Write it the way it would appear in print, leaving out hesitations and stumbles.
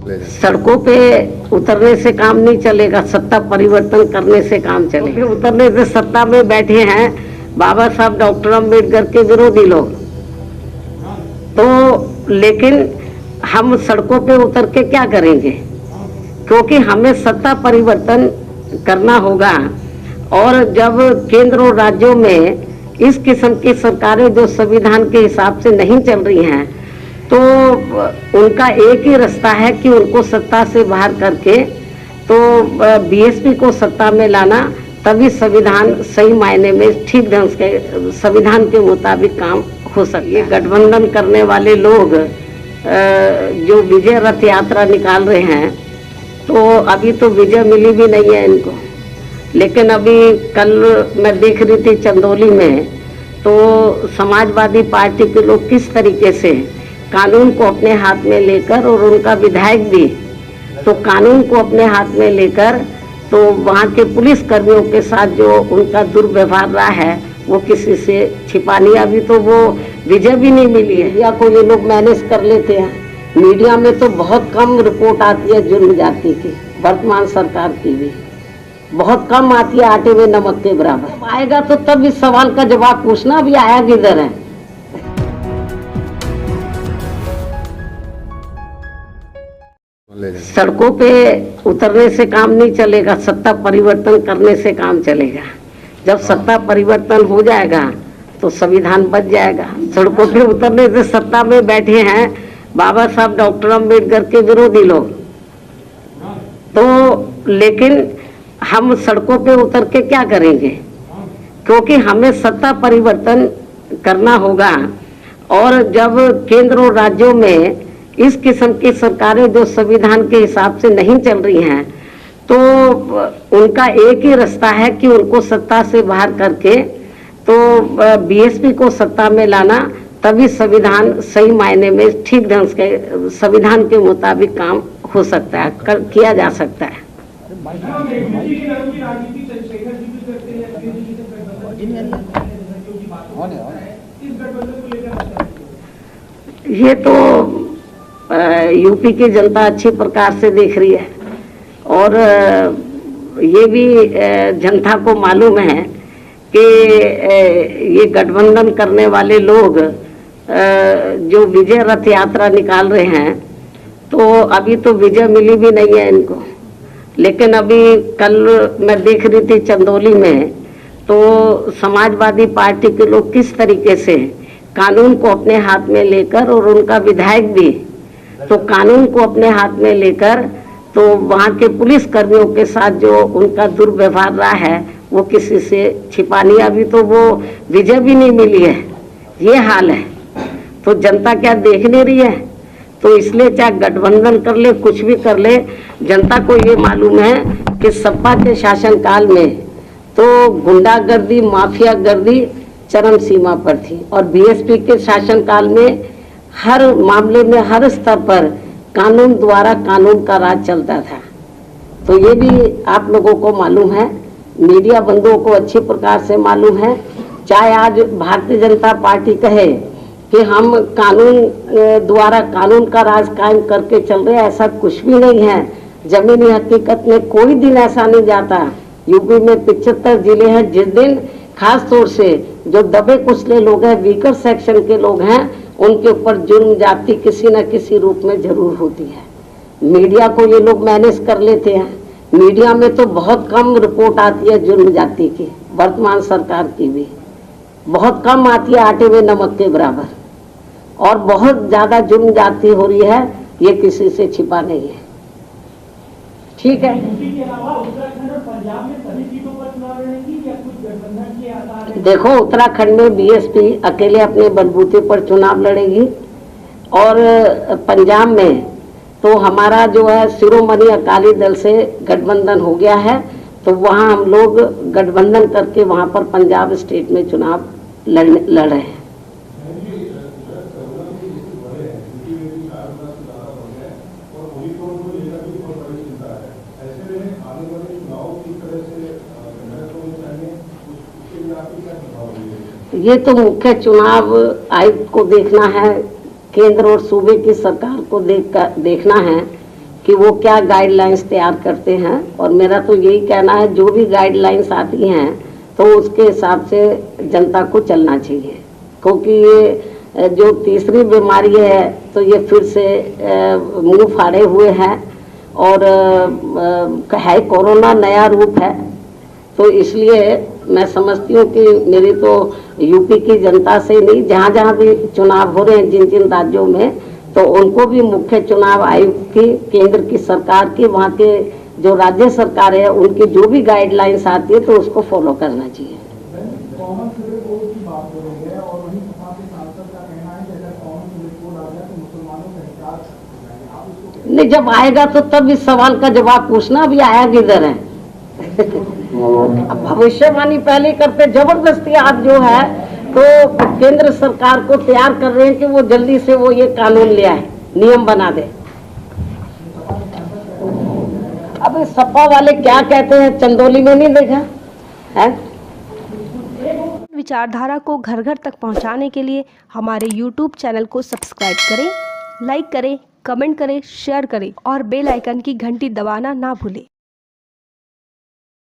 सड़कों पे उतरने से काम नहीं चलेगा, सत्ता परिवर्तन करने से काम चलेगा। उतरने से सत्ता में बैठे हैं बाबा साहब डॉक्टर अम्बेडकर के विरोधी लोग, तो लेकिन हम सड़कों पे उतर के क्या करेंगे, क्योंकि हमें सत्ता परिवर्तन करना होगा। और जब केंद्र और राज्यों में इस किस्म की सरकारें जो संविधान के हिसाब से नहीं चल रही हैं, तो उनका एक ही रास्ता है कि उनको सत्ता से बाहर करके तो बीएसपी को सत्ता में लाना, तभी संविधान सही मायने में ठीक ढंग से संविधान के मुताबिक काम हो सकता है। गठबंधन करने वाले लोग जो विजय रथ यात्रा निकाल रहे हैं, तो अभी तो विजय मिली भी नहीं है इनको। लेकिन अभी कल मैं देख रही थी चंदौली में, तो समाजवादी पार्टी के लोग किस तरीके से कानून को अपने हाथ में लेकर, और उनका विधायक भी तो कानून को अपने हाथ में लेकर, तो वहाँ के पुलिस कर्मियों के साथ जो उनका दुर्व्यवहार रहा है वो किसी से छिपा नहीं। अभी तो वो विजय भी नहीं मिली है, या कोई ये लोग मैनेज कर लेते हैं। मीडिया में तो बहुत कम रिपोर्ट आती है जुर्म जाति की, वर्तमान सरकार की भी बहुत कम आती है, आटे में नमक के बराबर। आएगा तो तब इस सवाल का जवाब पूछना भी आया किधर है। सड़कों पे उतरने से काम नहीं चलेगा, सत्ता परिवर्तन करने से काम चलेगा। जब सत्ता परिवर्तन हो जाएगा तो संविधान बच जाएगा। सड़कों पे उतरने से सत्ता में बैठे हैं बाबा साहब डॉक्टर अम्बेडकर के विरोधी लोग, तो लेकिन हम सड़कों पे उतर के क्या करेंगे, क्योंकि हमें सत्ता परिवर्तन करना होगा। और जब केंद्र और राज्यों में इस किस्म की सरकारें जो संविधान के हिसाब से नहीं चल रही हैं, तो उनका एक ही रास्ता है कि उनको सत्ता से बाहर करके तो बीएसपी को सत्ता में लाना, तभी संविधान सही मायने में ठीक ढंग से संविधान के मुताबिक काम हो सकता है, किया जा सकता है। ये तो यूपी की जनता अच्छी प्रकार से देख रही है, और ये भी जनता को मालूम है कि ये गठबंधन करने वाले लोग जो विजय रथ यात्रा निकाल रहे हैं, तो अभी तो विजय मिली भी नहीं है इनको। लेकिन अभी कल मैं देख रही थी चंदौली में, तो समाजवादी पार्टी के लोग किस तरीके से कानून को अपने हाथ में लेकर, और उनका विधायक भी तो कानून को अपने हाथ में लेकर, तो वहाँ के पुलिस कर्मियों के साथ जो उनका दुर्व्यवहार रहा है वो किसी से छिपा नहीं। अभी तो वो विजय भी नहीं मिली है, ये हाल है। तो जनता क्या देख नहीं रही है? तो इसलिए चाहे गठबंधन कर ले, कुछ भी कर ले, जनता को ये मालूम है कि सपा के शासनकाल में तो गुंडागर्दी, माफिया गर्दी चरम सीमा पर थी, और बीएसपी के शासनकाल में हर मामले में हर स्तर पर कानून द्वारा कानून का राज चलता था। तो ये भी आप लोगों को मालूम है, मीडिया बंधुओं को अच्छी प्रकार से मालूम है। चाहे आज भारतीय जनता पार्टी कहे कि हम कानून द्वारा कानून का राज कायम करके चल रहे हैं, ऐसा कुछ भी नहीं है। जमीनी हकीकत में कोई दिन ऐसा नहीं जाता। यूपी में 75 जिले हैं, जिस दिन खास तौर से जो दबे कुचले लोग हैं, वीकर सेक्शन के लोग हैं, उनके ऊपर जुर्म जाति किसी न किसी रूप में जरूर होती है। मीडिया को ये लोग मैनेज कर लेते हैं। मीडिया में तो बहुत कम रिपोर्ट आती है जुर्म जाति की, वर्तमान सरकार की भी बहुत कम आती है, आटे में नमक के बराबर। और बहुत ज्यादा जुर्म जाति हो रही है, ये किसी से छिपा नहीं है। ठीक है, देखो उत्तराखंड में बीएसपी अकेले अपने बलबूते पर चुनाव लड़ेगी, और पंजाब में तो हमारा जो है शिरोमणि अकाली दल से गठबंधन हो गया है, तो वहाँ हम लोग गठबंधन करके वहाँ पर पंजाब स्टेट में चुनाव लड़ रहे हैं। ये तो मुख्य चुनाव आयुक्त को देखना है, केंद्र और सूबे की सरकार को देखना है कि वो क्या गाइडलाइंस तैयार करते हैं। और मेरा तो यही कहना है, जो भी गाइडलाइंस आती हैं तो उसके हिसाब से जनता को चलना चाहिए, क्योंकि ये जो तीसरी बीमारी है तो ये फिर से मुंह फाड़े हुए हैं और है कोरोना नया रूप है। तो इसलिए मैं समझती हूँ कि मेरी तो यूपी की जनता से नहीं, जहाँ जहाँ भी चुनाव हो रहे हैं जिन जिन राज्यों में, तो उनको भी मुख्य चुनाव आयुक्त की, केंद्र की सरकार की, वहाँ के जो राज्य सरकार है उनकी जो भी गाइडलाइंस आती है तो उसको फॉलो करना चाहिए। नहीं, जब आएगा तो तब इस सवाल का जवाब पूछना, अभी आया किधर है। भविष्यवाणी पहले करते, जबरदस्ती आप जो है तो केंद्र सरकार को तैयार कर रहे हैं कि वो जल्दी से वो ये कानून ले आए, नियम बना दे। अब सपा वाले क्या कहते हैं, चंदौली में नहीं देखा है। विचारधारा को घर घर तक पहुंचाने के लिए हमारे YouTube चैनल को सब्सक्राइब करें, लाइक करें, कमेंट करें, शेयर करें और बेल आइकन की घंटी दबाना ना भूलें।